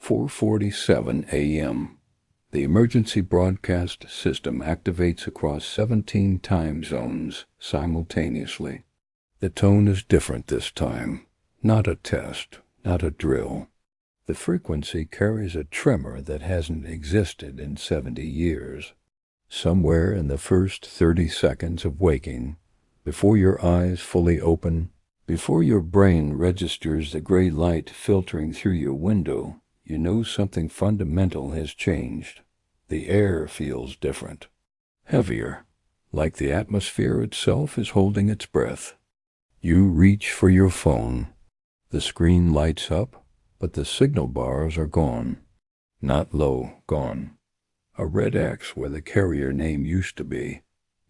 4:47 a.m. The emergency broadcast system activates across 17 time zones simultaneously. The tone is different this time. Not a test, not a drill. The frequency carries a tremor that hasn't existed in 70 years. Somewhere in the first 30 seconds of waking, before your eyes fully open, before your brain registers the gray light filtering through your window, you know something fundamental has changed. The air feels different, heavier, like the atmosphere itself is holding its breath. You reach for your phone. The screen lights up, but the signal bars are gone. Not low, gone. A red X where the carrier name used to be.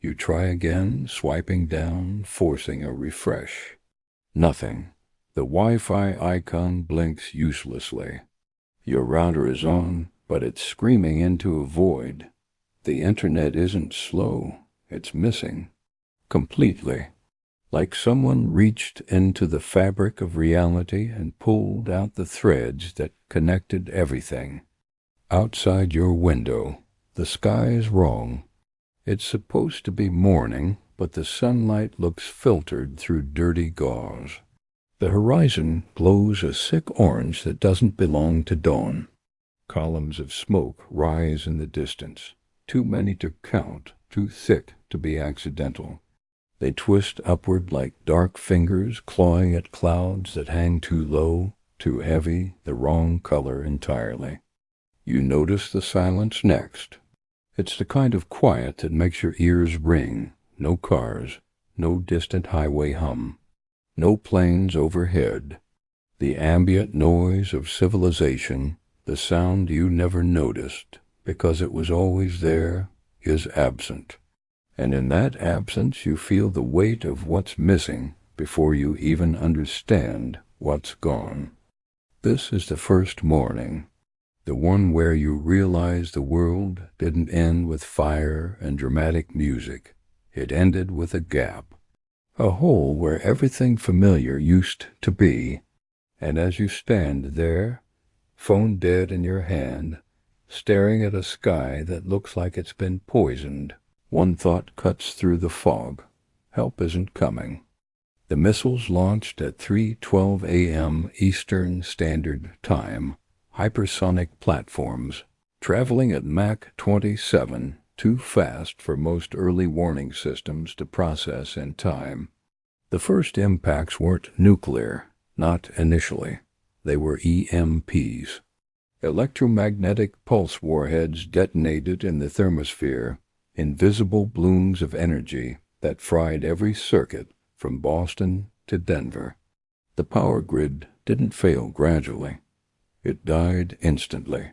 You try again, swiping down, forcing a refresh. Nothing. The Wi-Fi icon blinks uselessly. Your router is on, but it's screaming into a void. The internet isn't slow, it's missing. Completely. Like someone reached into the fabric of reality and pulled out the threads that connected everything. Outside your window, the sky is wrong. It's supposed to be morning, but the sunlight looks filtered through dirty gauze. The horizon glows a sick orange that doesn't belong to dawn. Columns of smoke rise in the distance, too many to count, too thick to be accidental. They twist upward like dark fingers clawing at clouds that hang too low, too heavy, the wrong color entirely. You notice the silence next. It's the kind of quiet that makes your ears ring. No cars, no distant highway hum, no planes overhead. The ambient noise of civilization, the sound you never noticed, because it was always there, is absent. And in that absence you feel the weight of what's missing before you even understand what's gone. This is the first morning, the one where you realize the world didn't end with fire and dramatic music. It ended with a gap, a hole where everything familiar used to be. And as you stand there, phone dead in your hand, staring at a sky that looks like it's been poisoned, one thought cuts through the fog. Help isn't coming. The missiles launched at 3:12 a.m. Eastern Standard Time, hypersonic platforms, traveling at Mach 27, too fast for most early warning systems to process in time. The first impacts weren't nuclear, not initially. They were EMPs. Electromagnetic pulse warheads detonated in the thermosphere, invisible blooms of energy that fried every circuit from Boston to Denver. The power grid didn't fail gradually. It died instantly.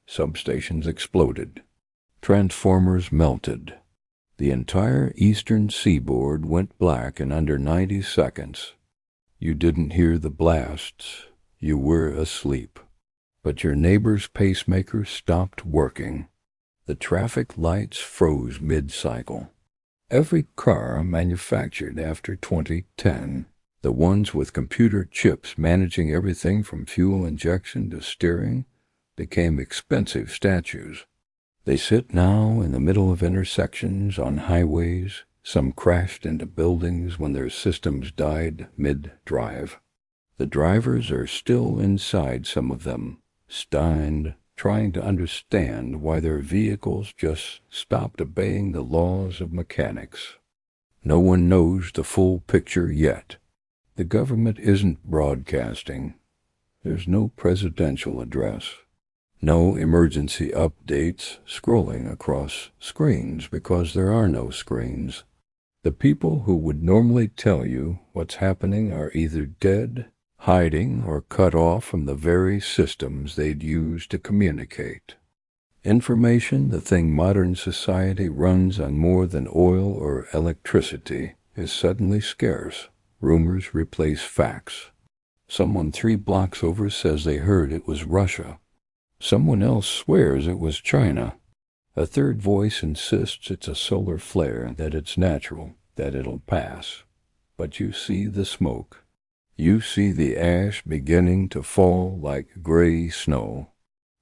Substations exploded. Transformers melted. The entire eastern seaboard went black in under 90 seconds. You didn't hear the blasts. You were asleep. But your neighbor's pacemaker stopped working. The traffic lights froze mid-cycle. Every car manufactured after 2010, the ones with computer chips managing everything from fuel injection to steering, became expensive statues. They sit now in the middle of intersections on highways. Some crashed into buildings when their systems died mid-drive. The drivers are still inside some of them, stunned, trying to understand why their vehicles just stopped obeying the laws of mechanics. No one knows the full picture yet. The government isn't broadcasting. There's no presidential address. No emergency updates scrolling across screens because there are no screens. The people who would normally tell you what's happening are either dead, hiding, or cut off from the very systems they'd use to communicate. Information, the thing modern society runs on more than oil or electricity, is suddenly scarce. Rumors replace facts. Someone 3 blocks over says they heard it was Russia. Someone else swears it was China. A third voice insists it's a solar flare, that it's natural, that it'll pass. But you see the smoke. You see the ash beginning to fall like gray snow.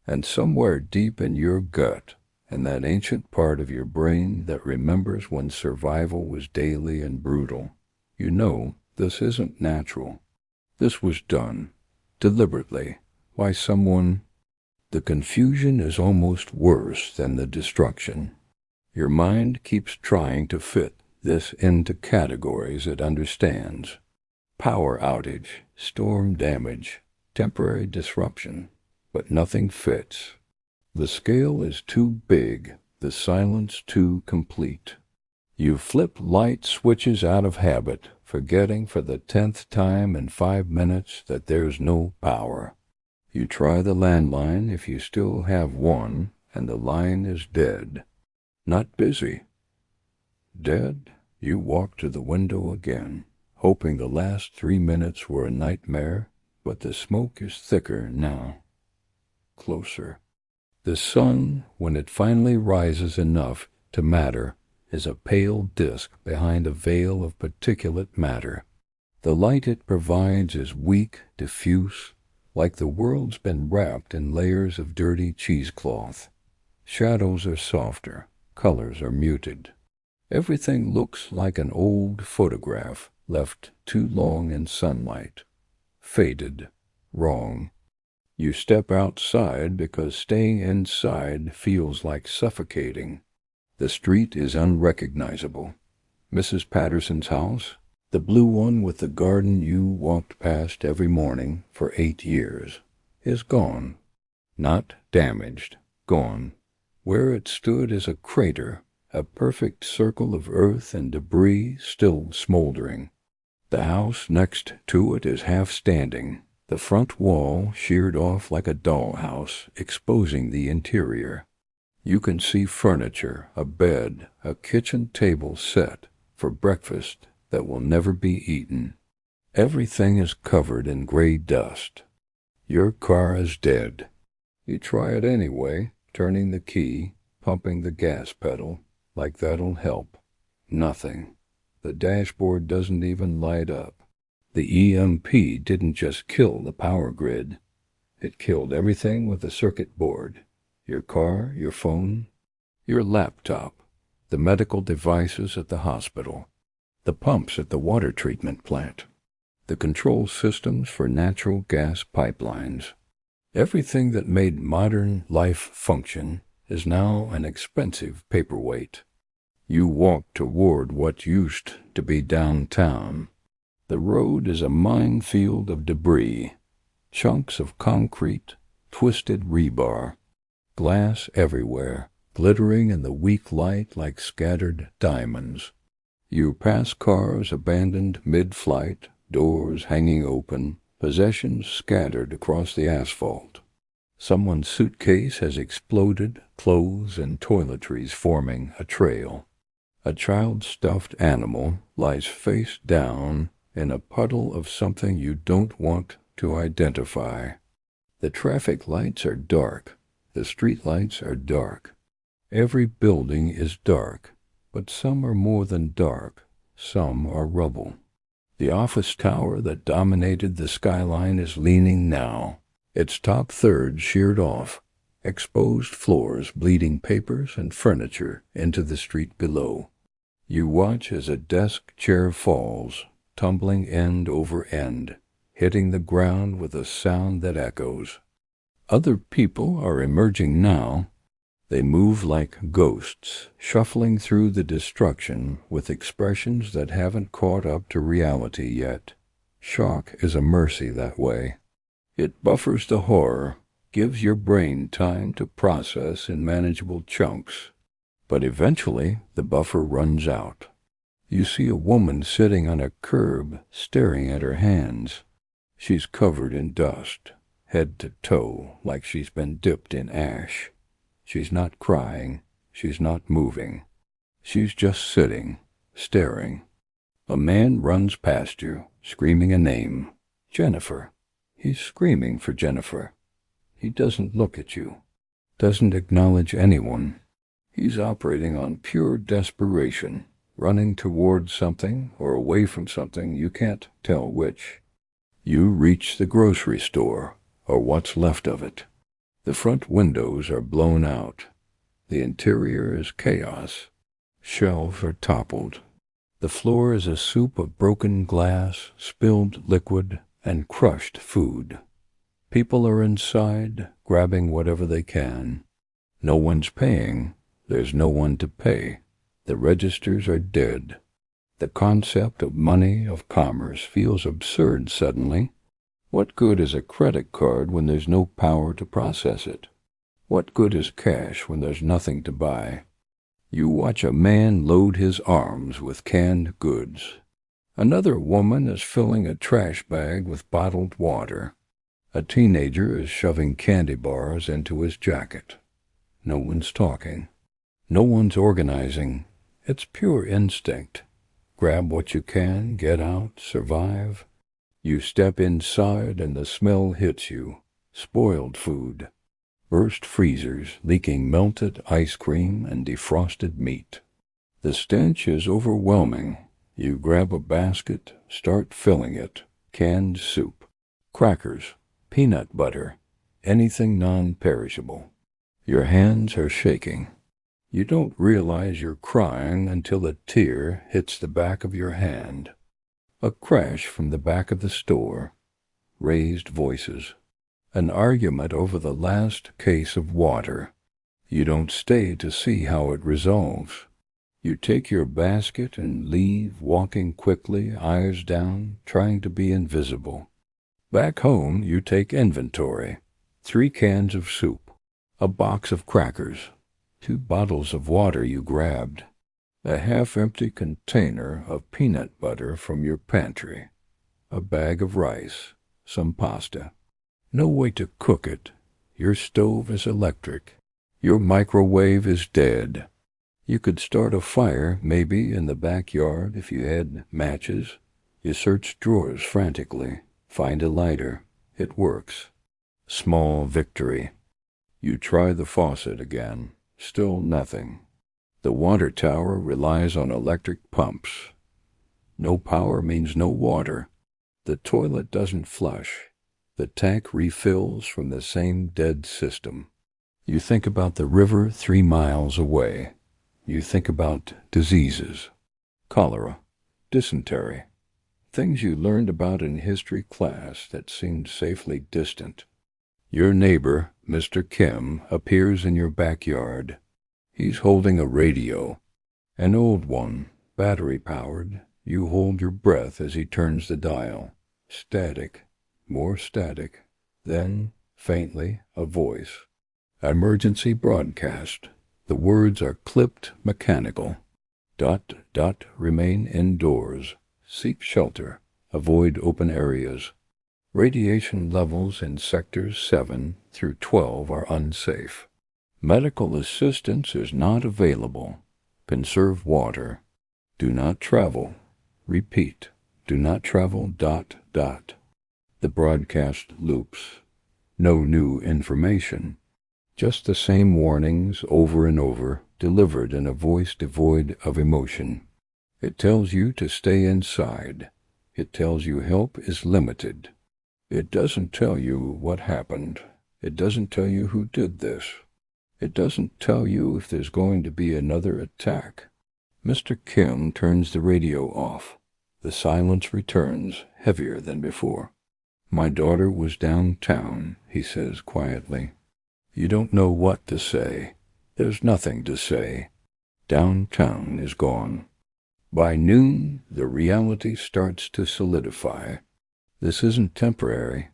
And somewhere deep in your gut, in that ancient part of your brain that remembers when survival was daily and brutal, you know this isn't natural. This was done, deliberately, by someone. The confusion is almost worse than the destruction. Your mind keeps trying to fit this into categories it understands. Power outage, storm damage, temporary disruption, but nothing fits. The scale is too big, the silence too complete. You flip light switches out of habit, forgetting for the 10th time in 5 minutes that there's no power. You try the landline if you still have one, and the line is dead. Not busy. Dead, you walk to the window again, hoping the last 3 minutes were a nightmare, but the smoke is thicker now. Closer. The sun, when it finally rises enough to matter, is a pale disk behind a veil of particulate matter. The light it provides is weak, diffuse, like the world's been wrapped in layers of dirty cheesecloth. Shadows are softer, colors are muted. Everything looks like an old photograph left too long in sunlight. Faded, wrong. You step outside because staying inside feels like suffocating. The street is unrecognizable. Mrs. Patterson's house, the blue one with the garden you walked past every morning for 8 years, is gone. Not damaged, gone. Where it stood is a crater, a perfect circle of earth and debris still smoldering. The house next to it is half standing, the front wall sheared off like a dollhouse, exposing the interior. You can see furniture, a bed, a kitchen table set for breakfast that will never be eaten. Everything is covered in gray dust. Your car is dead. You try it anyway, turning the key, pumping the gas pedal, like that'll help. Nothing. The dashboard doesn't even light up. The EMP didn't just kill the power grid. It killed everything with the circuit board. Your car, your phone, your laptop, the medical devices at the hospital, the pumps at the water treatment plant, the control systems for natural gas pipelines. Everything that made modern life function is now an expensive paperweight. You walk toward what used to be downtown. The road is a minefield of debris, chunks of concrete, twisted rebar, glass everywhere, glittering in the weak light like scattered diamonds. You pass cars abandoned mid-flight, doors hanging open, possessions scattered across the asphalt. Someone's suitcase has exploded, clothes and toiletries forming a trail. A child's stuffed animal lies face down in a puddle of something you don't want to identify. The traffic lights are dark. The street lights are dark. Every building is dark, but some are more than dark. Some are rubble. The office tower that dominated the skyline is leaning now, its top third sheared off, exposed floors bleeding papers and furniture into the street below. You watch as a desk chair falls, tumbling end over end, hitting the ground with a sound that echoes. Other people are emerging now. They move like ghosts, shuffling through the destruction with expressions that haven't caught up to reality yet. Shock is a mercy that way. It buffers the horror, gives your brain time to process in manageable chunks. But eventually the buffer runs out. You see a woman sitting on a curb, staring at her hands. She's covered in dust, head to toe, like she's been dipped in ash. She's not crying. She's not moving. She's just sitting, staring. A man runs past you, screaming a name. Jennifer. He's screaming for Jennifer. He doesn't look at you, doesn't acknowledge anyone. He's operating on pure desperation, running toward something or away from something, you can't tell which. You reach the grocery store, or what's left of it. The front windows are blown out. The interior is chaos. Shelves are toppled. The floor is a soup of broken glass, spilled liquid, and crushed food. People are inside, grabbing whatever they can. No one's paying. There's no one to pay. The registers are dead. The concept of money, of commerce, feels absurd suddenly. What good is a credit card when there's no power to process it? What good is cash when there's nothing to buy? You watch a man load his arms with canned goods. Another woman is filling a trash bag with bottled water. A teenager is shoving candy bars into his jacket. No one's talking. No one's organizing. It's pure instinct. Grab what you can, get out, survive. You step inside and the smell hits you. Spoiled food. Burst freezers leaking melted ice cream and defrosted meat. The stench is overwhelming. You grab a basket, start filling it. Canned soup, crackers, peanut butter, anything non-perishable. Your hands are shaking. You don't realize you're crying until a tear hits the back of your hand. A crash from the back of the store. Raised voices. An argument over the last case of water. You don't stay to see how it resolves. You take your basket and leave, walking quickly, eyes down, trying to be invisible. Back home, you take inventory. 3 cans of soup, a box of crackers, 2 bottles of water you grabbed, a half-empty container of peanut butter from your pantry, a bag of rice, some pasta. No way to cook it. Your stove is electric. Your microwave is dead. You could start a fire, maybe, in the backyard if you had matches. You search drawers frantically. Find a lighter. It works. Small victory. You try the faucet again. Still nothing. The water tower relies on electric pumps. No power means no water. The toilet doesn't flush. The tank refills from the same dead system. You think about the river 3 miles away. You think about diseases. Cholera, dysentery. Things you learned about in history class that seemed safely distant. Your neighbor, Mr. Kim, appears in your backyard. He's holding a radio. An old one, battery-powered. You hold your breath as he turns the dial. Static. More static. Then, faintly, a voice. Emergency broadcast. The words are clipped mechanical. ... Remain indoors. Seek shelter. Avoid open areas. Radiation levels in sectors 7 through 12 are unsafe. Medical assistance is not available. Conserve water. Do not travel. Repeat. Do not travel. ... The broadcast loops. No new information. Just the same warnings over and over, delivered in a voice devoid of emotion. It tells you to stay inside. It tells you help is limited. It doesn't tell you what happened. It doesn't tell you who did this. It doesn't tell you if there's going to be another attack. Mr. Kim turns the radio off. The silence returns, heavier than before. My daughter was downtown, he says quietly. You don't know what to say. There's nothing to say. Downtown is gone. By noon, the reality starts to solidify. This isn't temporary.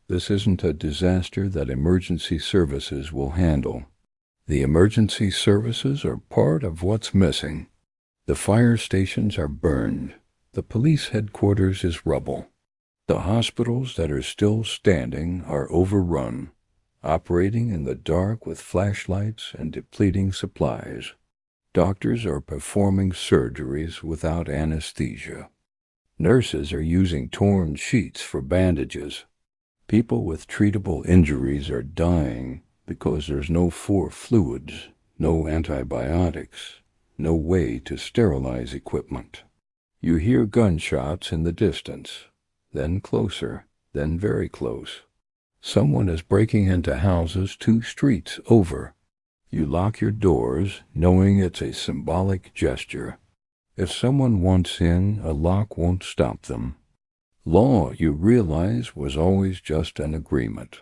This isn't a disaster that emergency services will handle. The emergency services are part of what's missing. The fire stations are burned. The police headquarters is rubble. The hospitals that are still standing are overrun, operating in the dark with flashlights and depleting supplies. Doctors are performing surgeries without anesthesia. Nurses are using torn sheets for bandages. People with treatable injuries are dying because there's no fluids, no antibiotics, no way to sterilize equipment. You hear gunshots in the distance, then closer, then very close. Someone is breaking into houses 2 streets over. You lock your doors, knowing it's a symbolic gesture. If someone wants in, a lock won't stop them. Law, you realize, was always just an agreement.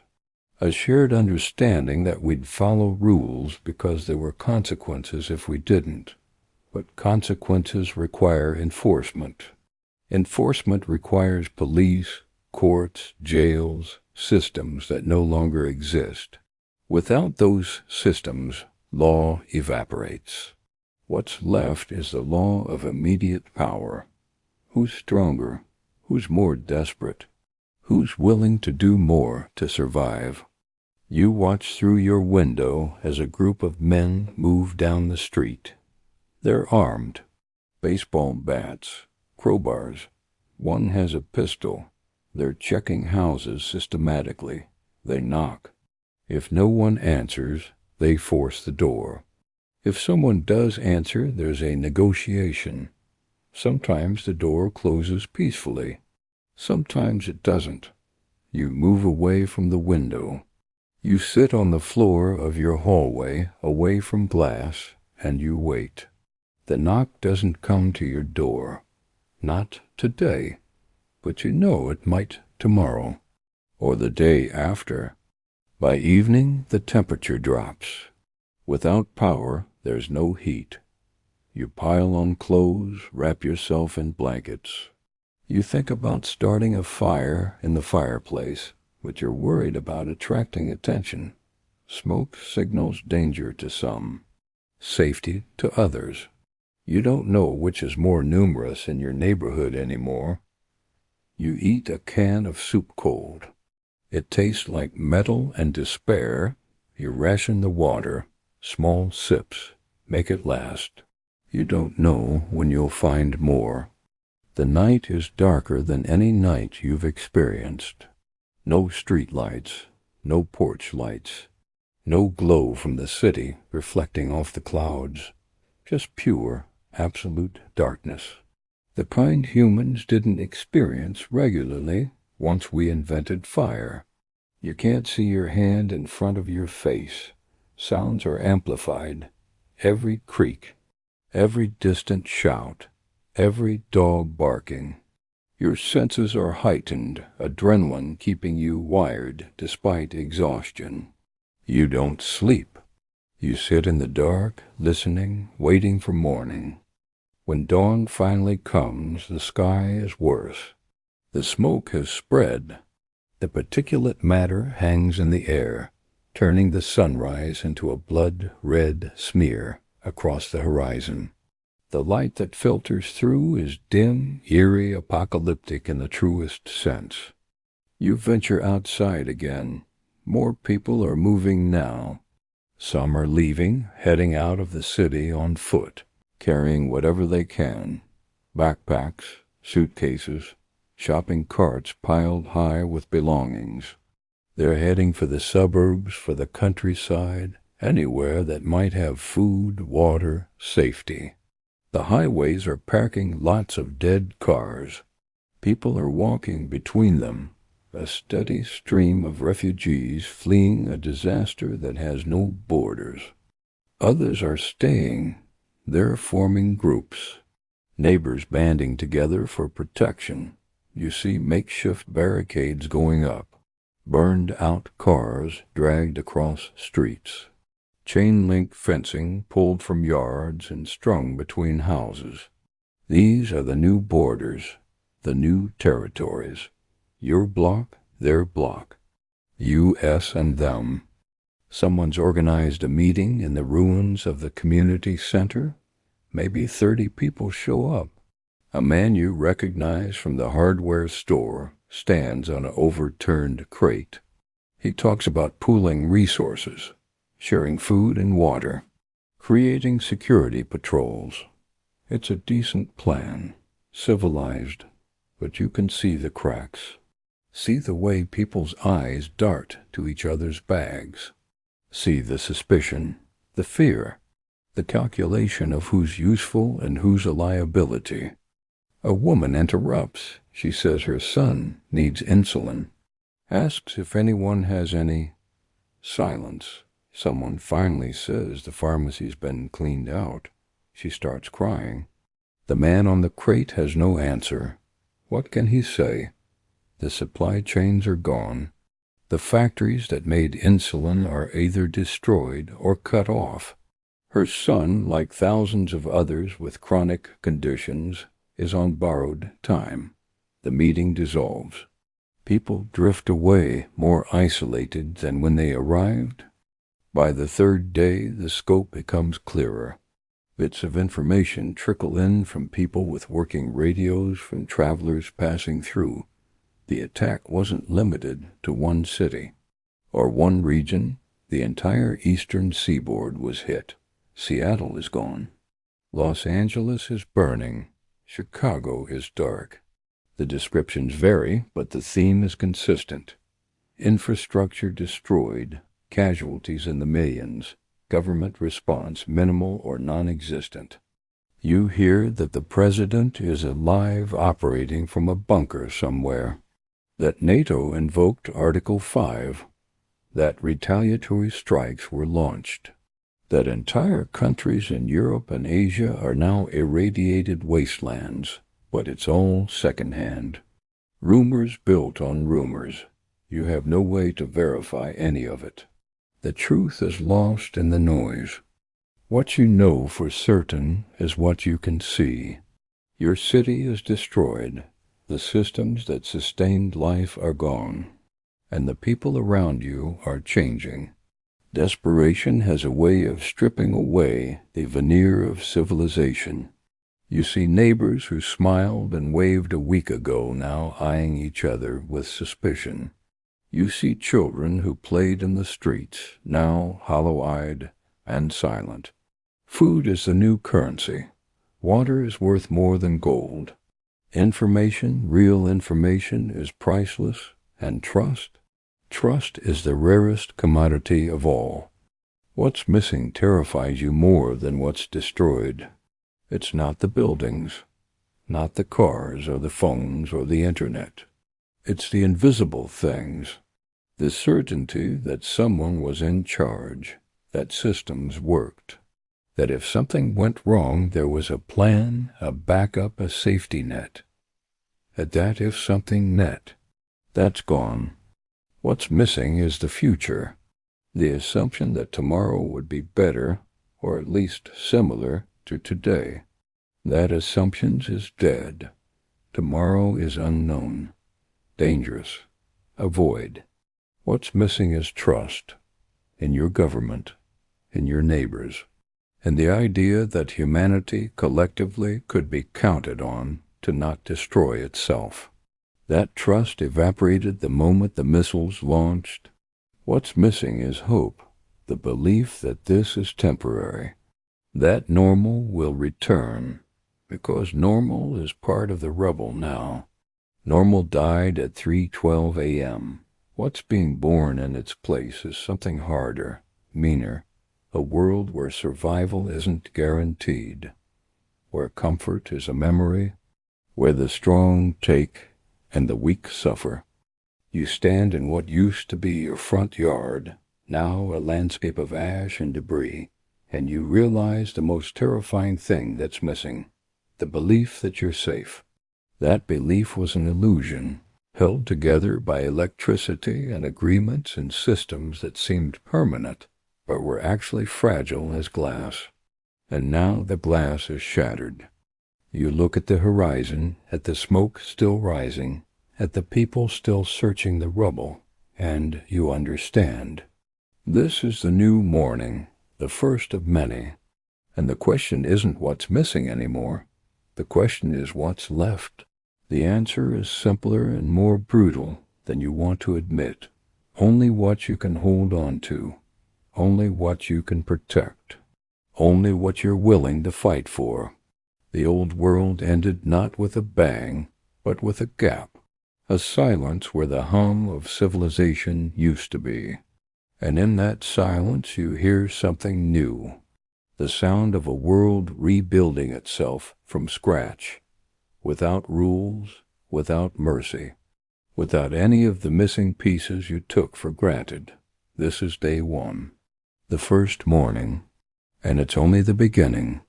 A shared understanding that we'd follow rules because there were consequences if we didn't. But consequences require enforcement. Enforcement requires police, courts, jails, systems that no longer exist. Without those systems, law evaporates. What's left is the law of immediate power. Who's stronger? Who's more desperate? Who's willing to do more to survive? You watch through your window as a group of men move down the street. They're armed. Baseball bats, crowbars. One has a pistol. They're checking houses systematically. They knock. If no one answers, they force the door. If someone does answer, there's a negotiation. Sometimes the door closes peacefully. Sometimes it doesn't. You move away from the window. You sit on the floor of your hallway, away from glass, and you wait. The knock doesn't come to your door. Not today. But you know it might tomorrow, or the day after. By evening, the temperature drops. Without power, there's no heat. You pile on clothes, wrap yourself in blankets. You think about starting a fire in the fireplace, but you're worried about attracting attention. Smoke signals danger to some, safety to others. You don't know which is more numerous in your neighborhood anymore. You eat a can of soup cold. It tastes like metal and despair. You ration the water, small sips, make it last. You don't know when you'll find more. The night is darker than any night you've experienced. No street lights, no porch lights, no glow from the city reflecting off the clouds. Just pure, absolute darkness. The kind humans didn't experience regularly once we invented fire. You can't see your hand in front of your face. Sounds are amplified. Every creak, every distant shout, every dog barking. Your senses are heightened, adrenaline keeping you wired despite exhaustion. You don't sleep. You sit in the dark, listening, waiting for morning. When dawn finally comes, the sky is worse. The smoke has spread. The particulate matter hangs in the air, turning the sunrise into a blood-red smear across the horizon. The light that filters through is dim, eerie, apocalyptic in the truest sense. You venture outside again. More people are moving now. Some are leaving, heading out of the city on foot, carrying whatever they can. Backpacks, suitcases, shopping carts piled high with belongings. They're heading for the suburbs, for the countryside, anywhere that might have food, water, safety. The highways are packing lots of dead cars. People are walking between them, a steady stream of refugees fleeing a disaster that has no borders. Others are staying. They're forming groups. Neighbors banding together for protection. You see makeshift barricades going up. Burned-out cars dragged across streets. Chain-link fencing pulled from yards and strung between houses. These are the new borders, the new territories. Your block, their block. You, us, and them. Someone's organized a meeting in the ruins of the community center. Maybe 30 people show up. A man you recognize from the hardware store stands on an overturned crate. He talks about pooling resources, sharing food and water, creating security patrols. It's a decent plan, civilized, but you can see the cracks. See the way people's eyes dart to each other's bags. See the suspicion, the fear, the calculation of who's useful and who's a liability. A woman interrupts. She says her son needs insulin. asks if anyone has any. Silence. Someone finally says the pharmacy's been cleaned out. She starts crying. The man on the crate has no answer. What can he say? The supply chains are gone. The factories that made insulin are either destroyed or cut off. Her son, like thousands of others with chronic conditions, is on borrowed time. The meeting dissolves. People drift away more isolated than when they arrived. By the third day, the scope becomes clearer. Bits of information trickle in from people with working radios, from travelers passing through. The attack wasn't limited to one city or one region. The entire eastern seaboard was hit. Seattle is gone. Los Angeles is burning. Chicago is dark. The descriptions vary, but the theme is consistent. Infrastructure destroyed, casualties in the millions, government response minimal or non-existent. You hear that the president is alive operating from a bunker somewhere, that NATO invoked Article 5, that retaliatory strikes were launched, that entire countries in Europe and Asia are now irradiated wastelands, but it's all secondhand. Rumors built on rumors. You have no way to verify any of it. The truth is lost in the noise. What you know for certain is what you can see. Your city is destroyed. The systems that sustained life are gone, and the people around you are changing. Desperation has a way of stripping away the veneer of civilization. You see neighbors who smiled and waved a week ago now eyeing each other with suspicion. You see children who played in the streets, now hollow-eyed and silent. Food is the new currency. Water is worth more than gold. Information, real information, is priceless, and trust is the rarest commodity of all. What's missing terrifies you more than what's destroyed. It's not the buildings, not the cars or the phones or the internet. It's the invisible things, the certainty that someone was in charge, that systems worked, that if something went wrong there was a plan, a backup, a safety net. That if something that's gone. What's missing is the future, the assumption that tomorrow would be better, or at least similar to today. That assumption is dead. Tomorrow is unknown, dangerous, a void. What's missing is trust in your government, in your neighbors, and the idea that humanity collectively could be counted on to not destroy itself. That trust evaporated the moment the missiles launched. What's missing is hope, the belief that this is temporary, that normal will return, because normal is part of the rubble now. Normal died at 3:12 a.m. What's being born in its place is something harder, meaner, a world where survival isn't guaranteed, where comfort is a memory, where the strong take and the weak suffer. You stand in what used to be your front yard, now a landscape of ash and debris, and you realize the most terrifying thing that's missing, the belief that you're safe. That belief was an illusion, held together by electricity and agreements and systems that seemed permanent, but were actually fragile as glass. And now the glass is shattered. You look at the horizon, at the smoke still rising, at the people still searching the rubble, and you understand. This is the new morning, the first of many, and the question isn't what's missing anymore. The question is what's left. The answer is simpler and more brutal than you want to admit. Only what you can hold on to, only what you can protect, only what you're willing to fight for. The old world ended not with a bang, but with a gap, a silence where the hum of civilization used to be. And in that silence you hear something new, the sound of a world rebuilding itself from scratch, without rules, without mercy. without any of the missing pieces you took for granted. This is day one, the first morning, and it's only the beginning.